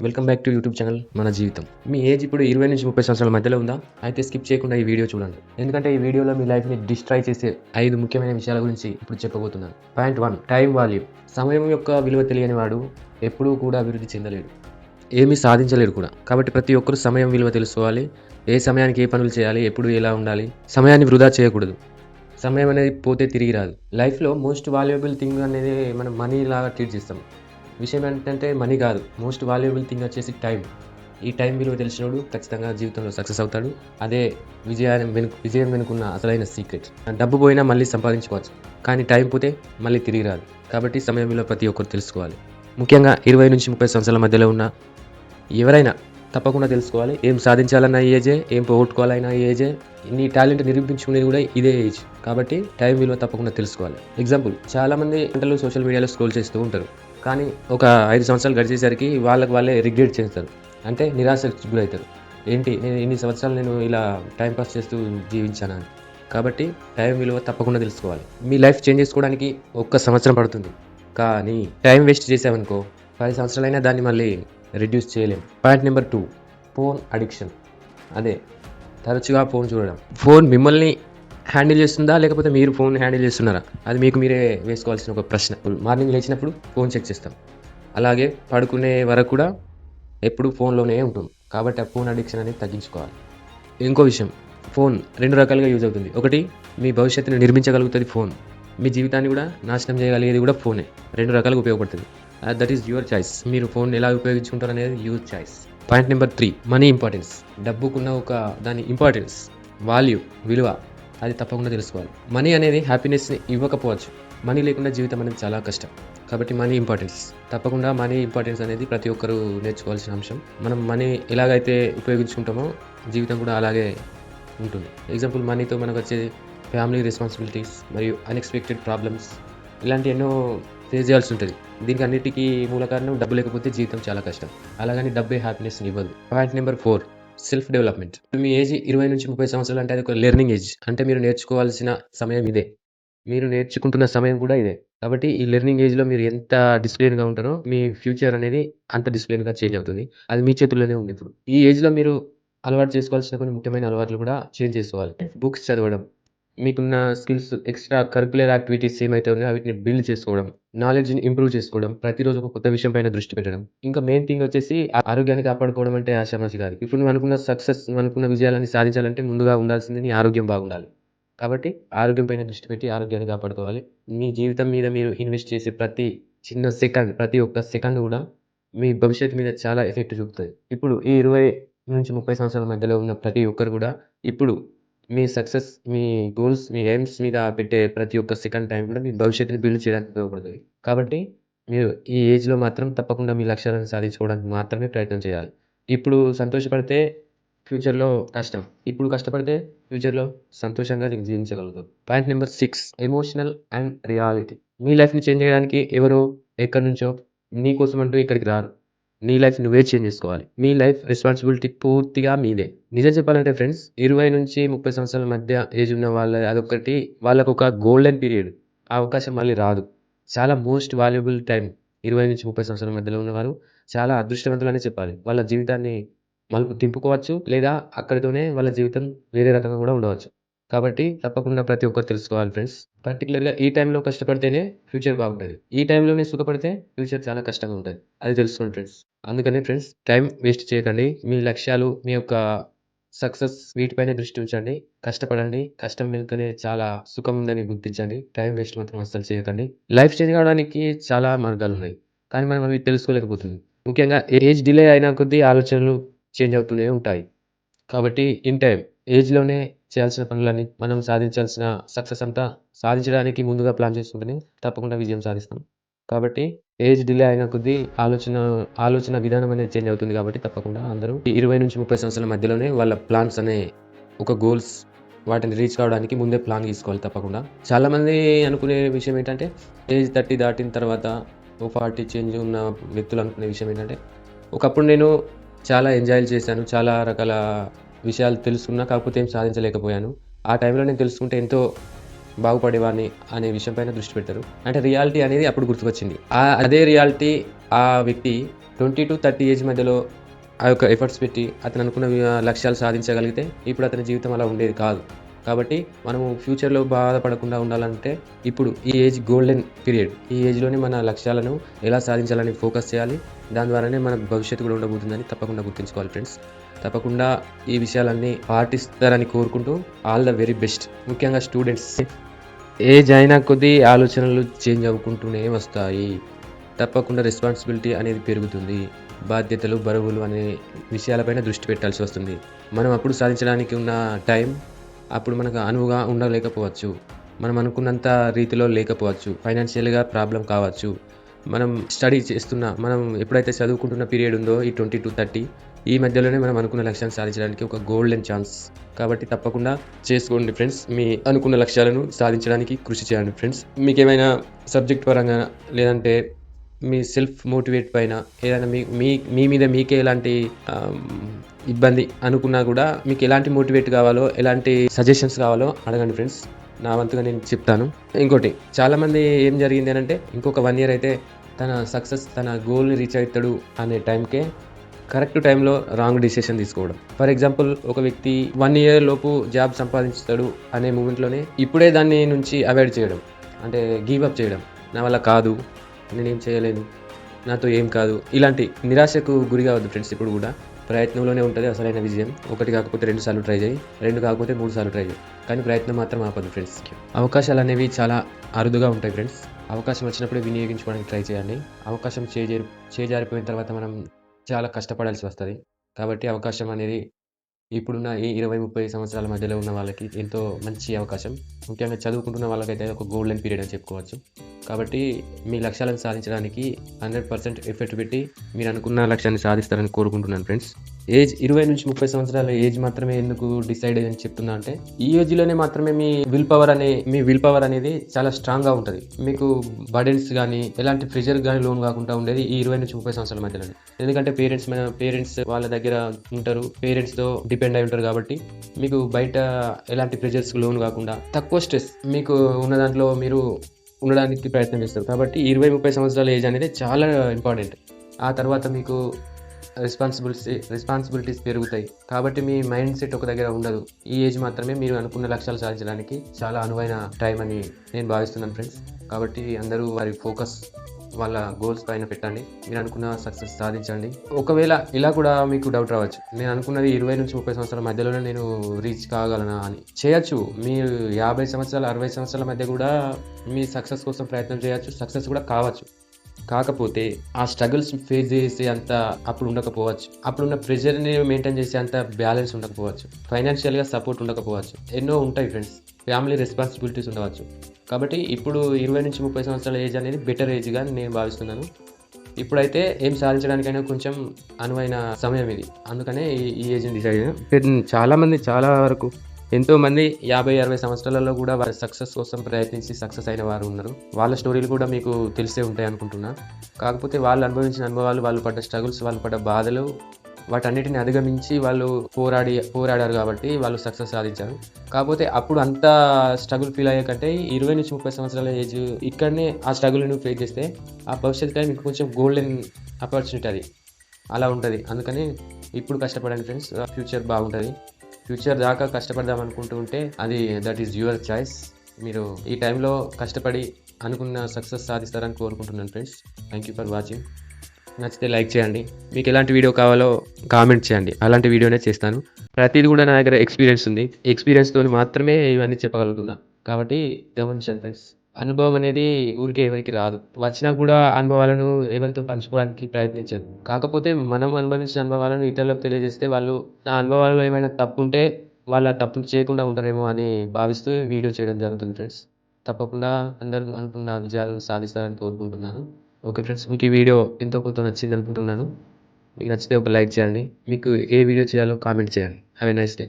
Welcome back to YouTube channel మన జీవితం. మీ age ఇప్పుడు 20-30 సంవత్సరాల మధ్యలో ఉందా? అయితే స్కిప్ చేయకుండా ఈ వీడియో చూడండి. ఎందుకంటే ఈ వీడియోలో మీ లైఫ్ని డిస్ట్రాయ్ చేసే 5 ముఖ్యమైన విషయాల గురించి ఇప్పుడు చెప్పబోతున్నాను. Point 1, time value. సమయం యొక్క విలువ తెలియని వాడు ఎప్పుడూ కూడా అభివృద్ధి చెందలేడు, ఏమీ సాధించలేడు కూడా. కాబట్టి ప్రతి ఒక్కరు సమయం విలువ తెలుసుకోవాలి. ఏ సమయానికి ఏ పనులు చేయాలి, ఎప్పుడు ఎలా ఉండాలి, సమయాన్ని వృధా చేయకూడదు. సమయం అనేది పోతే తిరిగి రాదు. లైఫ్లో మోస్ట్ వాల్యుయబుల్ థింగ్ అనేది మనం మనీ లాగా ట్రీట్ చేస్తాం. విషయం ఏంటంటే మనీ కాదు, మోస్ట్ వాల్యుయబుల్ థింగ్ వచ్చేసి టైం. ఈ టైం విలువ తెలిసినోడు ఖచ్చితంగా జీవితంలో సక్సెస్ అవుతాడు. అదే విజయం వెనుకున్న అసలైన సీక్రెట్. డబ్బు పోయినా మళ్ళీ సంపాదించుకోవచ్చు, కానీ టైం పోతే మళ్ళీ తిరిగి రాదు. కాబట్టి సమయం విలువ ప్రతి ఒక్కరు తెలుసుకోవాలి. ముఖ్యంగా 20-30 సంవత్సరాల మధ్యలో ఉన్న ఎవరైనా తప్పకుండా తెలుసుకోవాలి. ఏం సాధించాలన్న ఏజే, ఏం పోగొట్టుకోవాలన్న ఏజే, నీ టాలెంట్ నిరూపించుకునేది కూడా ఇదే ఏజ్. కాబట్టి టైం విలువ తప్పకుండా తెలుసుకోవాలి. ఎగ్జాంపుల్, చాలామంది గంటలు సోషల్ మీడియాలో స్క్రోల్ చేస్తూ ఉంటారు, కానీ ఒక 5 సంవత్సరాలు గడిచేసరికి వాళ్ళే రిగ్రెట్ చేస్తారు. అంటే నిరాశకు గురవుతారు. ఏంటి, నేను ఇన్ని సంవత్సరాలు నేను ఇలా టైంపాస్ చేస్తూ జీవించానని. కాబట్టి టైం విలువ తప్పకుండా తెలుసుకోవాలి. మీ లైఫ్ చేంజ్ చేసుకోవడానికి 1 సంవత్సరం పడుతుంది, కానీ టైం వేస్ట్ చేసామనుకో 10 సంవత్సరాలైనా దాన్ని మళ్ళీ రెడ్యూస్ చేయలేం. Point number 2, phone addiction. అదే తరచుగా ఫోన్ చూడడం. ఫోన్ మిమ్మల్ని హ్యాండిల్ చేస్తుందా, లేకపోతే మీరు ఫోన్ హ్యాండిల్ చేస్తున్నారా? అది మీకు మీరే వేసుకోవాల్సిన ఒక ప్రశ్న. మార్నింగ్ లేచినప్పుడు ఫోన్ చెక్ చేస్తాం, అలాగే పడుకునే వరకు కూడా ఎప్పుడు ఫోన్లోనే ఉంటుంది. కాబట్టి ఆ ఫోన్ అడిక్షన్ అనేది తగ్గించుకోవాలి. ఇంకో విషయం, ఫోన్ 2 రకాలుగా యూజ్ అవుతుంది. ఒకటి, మీ భవిష్యత్తును నిర్మించగలుగుతుంది ఫోన్. మీ జీవితాన్ని కూడా నాశనం చేయగలిగేది కూడా ఫోనే. 2 రకాలుగా ఉపయోగపడుతుంది. That is your choice. మీరు ఫోన్ ఎలా ఉపయోగించుకుంటారు అనేది your choice. Point number 3, money importance. డబ్బుకున్న ఒక దాని ఇంపార్టెన్స్, వాల్యూ, విలువ అది తప్పకుండా తెలుసుకోవాలి. మనీ అనేది హ్యాపీనెస్ని ఇవ్వకపోవచ్చు. మనీ లేకుండా జీవితం అనేది చాలా కష్టం. కాబట్టి మనీ ఇంపార్టెన్స్, తప్పకుండా మనీ ఇంపార్టెన్స్ అనేది ప్రతి ఒక్కరూ నేర్చుకోవాల్సిన అంశం. మనం మనీ ఎలాగైతే ఉపయోగించుకుంటామో జీవితం కూడా అలాగే ఉంటుంది. ఎగ్జాంపుల్, మనీతో మనకు వచ్చే ఫ్యామిలీ రెస్పాన్సిబిలిటీస్ మరియు అన్ఎక్స్పెక్టెడ్ ప్రాబ్లమ్స్, ఇలాంటి ఎన్నో ఫేస్ చేయాల్సి ఉంటుంది. దీనికి అన్నిటికీ మూల కారణం డబ్బు లేకపోతే జీవితం చాలా కష్టం. అలాగని డబ్బే హ్యాపీనెస్ని ఇవ్వదు. Point number 4, self development. మీ ఏజ్ 20-30 సంవత్సరాలు అంటే అది ఒక లెర్నింగ్ ఏజ్. అంటే మీరు నేర్చుకోవాల్సిన సమయం ఇదే, మీరు నేర్చుకుంటున్న సమయం కూడా ఇదే. కాబట్టి ఈ లెర్నింగ్ ఏజ్లో మీరు ఎంత డిసిప్లిన్గా ఉంటారో మీ ఫ్యూచర్ అనేది అంత డిసిప్లిన్గా చేంజ్ అవుతుంది. అది మీ చేతుల్లోనే ఉంది. ఇప్పుడు ఈ ఏజ్లో మీరు అలవాటు చేసుకోవాల్సిన కొన్ని ముఖ్యమైన అలవాట్లు కూడా చేంజ్ చేసుకోవాలి. బుక్స్ చదవడం, మీకున్న స్కిల్స్, ఎక్స్ట్రా కరిక్యులర్ యాక్టివిటీస్ ఏమైతే ఉన్నాయో వీటిని బిల్డ్ చేసుకోవడం, నాలెడ్జ్ని ఇంప్రూవ్ చేసుకోవడం, ప్రతిరోజు ఒక కొత్త విషయం పైన దృష్టి పెట్టడం. ఇంకా మెయిన్ థింగ్ వచ్చేసి ఆరోగ్యాన్ని కాపాడుకోవడం. అంటే ఆషామాషి కాదు. ఇప్పుడు నువ్వు అనుకున్న సక్సెస్, నువ్వు అనుకున్న విజయాలని సాధించాలంటే ముందుగా ఉండాల్సింది నీ ఆరోగ్యం బాగుండాలి. కాబట్టి ఆరోగ్యం పైన దృష్టి పెట్టి ఆరోగ్యాన్ని కాపాడుకోవాలి. మీ జీవితం మీద మీరు ఇన్వెస్ట్ చేసే ప్రతి చిన్న సెకండ్, ప్రతి ఒక్క సెకండ్ కూడా మీ భవిష్యత్తు మీద చాలా ఎఫెక్ట్ చూపుతుంది. ఇప్పుడు ఈ 20-30 సంవత్సరాల మధ్యలో ఉన్న ప్రతి ఒక్కరు కూడా ఇప్పుడు మీ సక్సెస్, మీ గోల్స్, మీ ఎయిమ్స్ మీద పెట్టే ప్రతి ఒక్క సెకండ్ టైం కూడా మీ భవిష్యత్తుని బిల్డ్ చేయడానికి ఉపయోగపడుతుంది. కాబట్టి మీరు ఈ ఏజ్లో మాత్రం తప్పకుండా మీ లక్ష్యాలను సాధించుకోవడానికి మాత్రమే ప్రయత్నం చేయాలి. ఇప్పుడు సంతోషపడితే ఫ్యూచర్లో కష్టం, ఇప్పుడు కష్టపడితే ఫ్యూచర్లో సంతోషంగా జీవించగలుగుతారు. Point number 6, emotional and reality. మీ లైఫ్ని చేంజ్ చేయడానికి ఎవరో ఎక్కడి నుంచో నీ కోసం అంటూ ఇక్కడికి రారు. నీ లైఫ్ నువ్వే చేంజ్ చేసుకోవాలి. మీ లైఫ్ రెస్పాన్సిబిలిటీ పూర్తిగా మీదే. నిజం చెప్పాలంటే ఫ్రెండ్స్, 20-30 సంవత్సరాల మధ్య ఏజ్ ఉన్న అదొకటి వాళ్ళకు ఒక గోల్డెన్ పీరియడ్. ఆ అవకాశం మళ్ళీ రాదు. చాలా మోస్ట్ వాల్యుబుల్ టైం 20-30 సంవత్సరాల మధ్యలో ఉన్నవారు చాలా అదృష్టవంతులనే చెప్పాలి. వాళ్ళ జీవితాన్ని మలుపు తిప్పుకోవచ్చు, లేదా అక్కడితోనే వాళ్ళ జీవితం వేరే రకంగా కూడా ఉండవచ్చు. కాబట్టి తప్పకుండా ప్రతి ఒక్కరు తెలుసుకోవాలి ఫ్రెండ్స్. పర్టికులర్గా ఈ టైంలో కష్టపడితేనే ఫ్యూచర్ బాగుంటుంది. ఈ టైంలోనే సుఖపడితే ఫ్యూచర్ చాలా కష్టంగా ఉంటుంది. అది తెలుసుకోండి ఫ్రెండ్స్. అందుకనే ఫ్రెండ్స్, టైం వేస్ట్ చేయకండి. మీ లక్ష్యాలు, మీ యొక్క సక్సెస్ వీటిపైనే దృష్టి ఉంచండి. కష్టపడండి. కష్టం వెనుకనే చాలా సుఖం ఉందని గుర్తించండి. టైం వేస్ట్ మాత్రం అస్సలు చేయకండి. లైఫ్ చేంజ్ కావడానికి చాలా మార్గాలు ఉన్నాయి, కానీ మనం అవి తెలుసుకోలేకపోతుంది. ముఖ్యంగా ఏజ్ డిలే అయిన కొద్దీ ఆలోచనలు చేంజ్ అవుతూనే ఉంటాయి. కాబట్టి ఇన్ టైం, ఏజ్‌లోనే చేయాల్సిన పనులన్నీ మనం సాధించాల్సిన సక్సెస్ అంతా సాధించడానికి ముందుగా ప్లాన్ చేసుకుంటేనే తప్పకుండా విజయం సాధిస్తాం. కాబట్టి ఏజ్ డిలే అయిన కొద్దీ ఆలోచన విధానం అనేది చేంజ్ అవుతుంది. కాబట్టి తప్పకుండా అందరూ ఈ 20-30 సంవత్సరాల మధ్యలోనే వాళ్ళ ప్లాన్స్ అనే ఒక గోల్స్, వాటిని రీచ్ కావడానికి ముందే ప్లాన్ తీసుకోవాలి తప్పకుండా. చాలామంది అనుకునే విషయం ఏంటంటే, ఏజ్ 30 దాటిన తర్వాత ఓ 40 చేంజ్ ఉన్న వ్యక్తులు అనుకునే విషయం ఏంటంటే, ఒకప్పుడు నేను చాలా ఎంజాయ్‌లు చేశాను, చాలా రకాల విషయాలు తెలుసుకున్నా, కాకపోతే ఏం సాధించలేకపోయాను. ఆ టైంలో నేను తెలుసుకుంటే ఎంతో బాగుపడేవాడిని అనే విషయం పైన దృష్టి పెడతారు. అంటే రియాలిటీ అనేది అప్పుడు గుర్తుకొచ్చింది. అదే రియాలిటీ ఆ వ్యక్తి 20-30 ఏజ్ మధ్యలో ఆ యొక్క ఎఫర్ట్స్ పెట్టి అతను అనుకున్న లక్ష్యాలు సాధించగలిగితే ఇప్పుడు అతని జీవితం అలా ఉండేది కాదు. కాబట్టి మనము ఫ్యూచర్‌లో బాధపడకుండా ఉండాలంటే ఇప్పుడు ఈ ఏజ్ గోల్డెన్ పీరియడ్. ఈ ఏజ్‌లోనే మన లక్ష్యాలను ఎలా సాధించాలని ఫోకస్ చేయాలి. దాని ద్వారానే మన భవిష్యత్తు కూడా ఉండబోతుందని తప్పకుండా గుర్తుంచుకోవాలి ఫ్రెండ్స్. తప్పకుండా ఈ విషయాలన్నీ పాటిస్తారని కోరుకుంటూ ఆల్ ద వెరీ బెస్ట్. ముఖ్యంగా స్టూడెంట్స్ ఏజ్ అయినా కొద్దీ ఆలోచనలు చేంజ్ అవ్వుకుంటూనే వస్తాయి. తప్పకుండా రెస్పాన్సిబిలిటీ అనేది పెరుగుతుంది. బాధ్యతలు, బరువులు అనే విషయాలపైన దృష్టి పెట్టాల్సి వస్తుంది. మనం అప్పుడు సాధించడానికి ఉన్న టైం అప్పుడు మనకు అనువుగా ఉండలేకపోవచ్చు. మనం అనుకున్నంత రీతిలో లేకపోవచ్చు. ఫైనాన్షియల్‌గా ప్రాబ్లమ్ కావచ్చు. మనం స్టడీ మనం ఎప్పుడైతే చదువుకుంటున్న పీరియడ్ ఉందో ఈ 20-30 ఈ మధ్యలోనే మనం అనుకున్న లక్ష్యాన్ని సాధించడానికి ఒక గోల్డెన్ ఛాన్స్. కాబట్టి తప్పకుండా చేసుకోండి ఫ్రెండ్స్. మీ అనుకున్న లక్ష్యాలను సాధించడానికి కృషి చేయండి ఫ్రెండ్స్. మీకేమైనా సబ్జెక్ట్ పరంగా లేదంటే మీ సెల్ఫ్ మోటివేట్ పైన ఏదైనా మీ మీద మీకే ఎలాంటి ఇబ్బంది అనుకున్నా కూడా మీకు ఎలాంటి మోటివేట్ కావాలో, ఎలాంటి సజెషన్స్ కావాలో అడగండి ఫ్రెండ్స్. నా వంతుగా నేను చెప్తాను. ఇంకోటి చాలామంది ఏం జరిగింది అనంటే ఇంకొక 1 ఇయర్ అయితే తన గోల్‌ని రీచ్ అవుతాడు అనే టైంకే కరెక్ట్ టైంలో రాంగ్ డిసిషన్ తీసుకోవడం. ఫర్ ఎగ్జాంపుల్ ఒక వ్యక్తి 1 ఇయర్ లోపు జాబ్ సంపాదిస్తాడు అనే మూమెంట్‌లోనే ఇప్పుడే దాన్ని నుంచి అవాయిడ్ చేయడం. అంటే గివ్ అప్ చేయడం. నా వల్ల కాదు, నేనేం చేయలేను, నాతో ఏం కాదు, ఇలాంటి నిరాశకు గురి కావద్దు ఫ్రెండ్స్. ఇప్పుడు కూడా ప్రయత్నంలోనే ఉంటుంది అసలైన విజయం. 1 కాకపోతే 2 సార్లు ట్రై చేయి, 2 కాకపోతే 3 సార్లు ట్రై చేయి, కానీ ప్రయత్నం మాత్రం ఆపద్దు ఫ్రెండ్స్. అవకాశాలు అనేవి చాలా అరుదుగా ఉంటాయి ఫ్రెండ్స్. అవకాశం వచ్చినప్పుడే వినియోగించుకోవడానికి ట్రై చేయండి. అవకాశం చేజారిపోయిన తర్వాత మనం చాలా కష్టపడాల్సి వస్తుంది. కాబట్టి అవకాశం అనేది ఇప్పుడున్న ఈ 20-30 సంవత్సరాల మధ్యలో ఉన్న వాళ్ళకి ఎంతో మంచి అవకాశం. ముఖ్యంగా చదువుకుంటున్న వాళ్ళకైతే ఒక గోల్డెన్ పీరియడ్ అని చెప్పుకోవచ్చు. కాబట్టి మీ లక్ష్యాలను సాధించడానికి 100% ఎఫర్ట్ పెట్టి మీరు అనుకున్న లక్ష్యాన్ని సాధిస్తారని కోరుకుంటున్నాను ఫ్రెండ్స్. ఏజ్ 20-30 సంవత్సరాల ఏజ్ మాత్రమే ఎందుకు డిసైడ్ అని చెప్తున్నా అంటే ఈ ఏజ్‌లోనే మాత్రమే మీ విల్ పవర్ అనేది చాలా స్ట్రాంగ్‌గా ఉంటుంది. మీకు బర్డెన్స్ కానీ ఎలాంటి ప్రెషర్ కానీ లోన్ కాకుండా ఉండేది ఈ 20-30 సంవత్సరాల మధ్యలోనే. ఎందుకంటే పేరెంట్స్ వాళ్ళ దగ్గర ఉంటారు. పేరెంట్స్‌తో డిపెండ్ అయి ఉంటారు కాబట్టి మీకు బయట ఎలాంటి ప్రెషర్స్ లోన్ కాకుండా తక్కువ స్ట్రెస్ మీకు ఉన్న దాంట్లో మీరు ఉండడానికి ప్రయత్నం చేస్తారు. కాబట్టి 20-30 సంవత్సరాల ఏజ్ అనేది చాలా ఇంపార్టెంట్. ఆ తర్వాత మీకు రెస్పాన్సిబిలిటీస్ పెరుగుతాయి. కాబట్టి మీ మైండ్ సెట్ ఒక దగ్గర ఉండదు. ఈ ఏజ్ మాత్రమే మీరు అనుకున్న లక్ష్యాలు సాధించడానికి చాలా అనువైన టైం అని నేను భావిస్తున్నాను ఫ్రెండ్స్. కాబట్టి అందరూ వారి ఫోకస్ వాళ్ళ గోల్స్ పైన పెట్టండి. మీరు అనుకున్న సక్సెస్ సాధించండి. ఒకవేళ ఇలా కూడా మీకు డౌట్ రావచ్చు, నేను అనుకున్నది 20-30 సంవత్సరాల మధ్యలోనే నేను రీచ్ కాగలనా అని. చేయొచ్చు. మీరు 50 సంవత్సరాలు 60 సంవత్సరాల మధ్య కూడా మీ సక్సెస్ కోసం ప్రయత్నం చేయొచ్చు. సక్సెస్ కూడా కావచ్చు. కాకపోతే ఆ స్ట్రగుల్స్ ఫేస్ చేసే అంత అప్పుడు ఉండకపోవచ్చు. అప్పుడున్న ప్రెషర్‌ని మెయింటైన్ చేసే అంత బ్యాలెన్స్ ఉండకపోవచ్చు. ఫైనాన్షియల్‌గా సపోర్ట్ ఉండకపోవచ్చు. ఎన్నో ఉంటాయి ఫ్రెండ్స్. ఫ్యామిలీ రెస్పాన్సిబిలిటీస్ ఉండవచ్చు. కాబట్టి ఇప్పుడు 20-30 సంవత్సరాల ఏజ్ అనేది బెటర్ ఏజ్‌గా నేను భావిస్తున్నాను. ఇప్పుడైతే ఏం సాధించడానికైనా కొంచెం అనువైన సమయం ఇది. అందుకనే ఈ ఏజ్‌ని డిసైడ్ అయ్యాను. చాలా వరకు ఎంతోమంది 50-60 సంవత్సరాలలో కూడా వారి సక్సెస్ కోసం ప్రయత్నించి సక్సెస్ అయిన వారు ఉన్నారు. వాళ్ళ స్టోరీలు కూడా మీకు తెలిసే ఉంటాయి అనుకుంటున్నా. కాకపోతే వాళ్ళు అనుభవించిన అనుభవాలు, వాళ్ళు పడ్డ స్ట్రగుల్స్, వాళ్ళు పడ్డ బాధలు వాటన్నిటిని అధిగమించి వాళ్ళు పోరాడారు కాబట్టి వాళ్ళు సక్సెస్ సాధించారు. కాకపోతే అప్పుడు అంత స్ట్రగుల్ ఫీల్ అయ్యే కంటే 20-30 సంవత్సరాల ఏజ్ ఇక్కడనే ఆ స్ట్రగుల్‌ని ఫేస్ చేస్తే ఆ భవిష్యత్తు టైం మీకు కొంచెం గోల్డెన్ ఆపర్చునిటీ అది. అలా ఉంటుంది. అందుకని ఇప్పుడు కష్టపడండి ఫ్రెండ్స్. ఫ్యూచర్ బాగుంటుంది. ఫ్యూచర్ దాకా కష్టపడదాం అనుకుంటూ ఉంటే అది దట్ ఈజ్ యువర్ చాయిస్. మీరు ఈ టైంలో కష్టపడి అనుకున్న సక్సెస్ సాధిస్తారని కోరుకుంటున్నాను friends. Thank you for watching. నచ్చితే లైక్ చేయండి. మీకు ఎలాంటి వీడియో కావాలో కామెంట్ చేయండి. అలాంటి వీడియోనే చేస్తాను. ప్రతిది కూడా నా దగ్గర ఎక్స్పీరియన్స్ ఉంది. ఎక్స్పీరియన్స్‌తో మాత్రమే ఇవన్నీ చెప్పగలుగుతున్నా. కాబట్టి గమనించండి ఫ్రెండ్స్. అనుభవం అనేది ఊరికే ఎవరికీ రాదు. వచ్చినా కూడా అనుభవాలను ఎవరితో పంచుకోవడానికి ప్రయత్నించదు. కాకపోతే మనం అనుభవించిన అనుభవాలను ఇతరులకు తెలియజేస్తే వాళ్ళు నా అనుభవాల్లో ఏమైనా తప్పుంటే వాళ్ళు ఆ తప్పులు చేయకుండా ఉంటారేమో అని భావిస్తూ వీడియో చేయడం జరుగుతుంది ఫ్రెండ్స్. తప్పకుండా అందరూ అనుకున్న విజయాలు సాధిస్తారని కోరుకుంటున్నాను. ఓకే ఫ్రెండ్స్, మీకు ఈ వీడియో ఎంతో కొంత నచ్చింది అనుకుంటున్నాను. మీకు నచ్చితే ఒక లైక్ చేయండి. మీకు ఏ వీడియో చేయాలో కామెంట్ చేయండి. Have a nice day.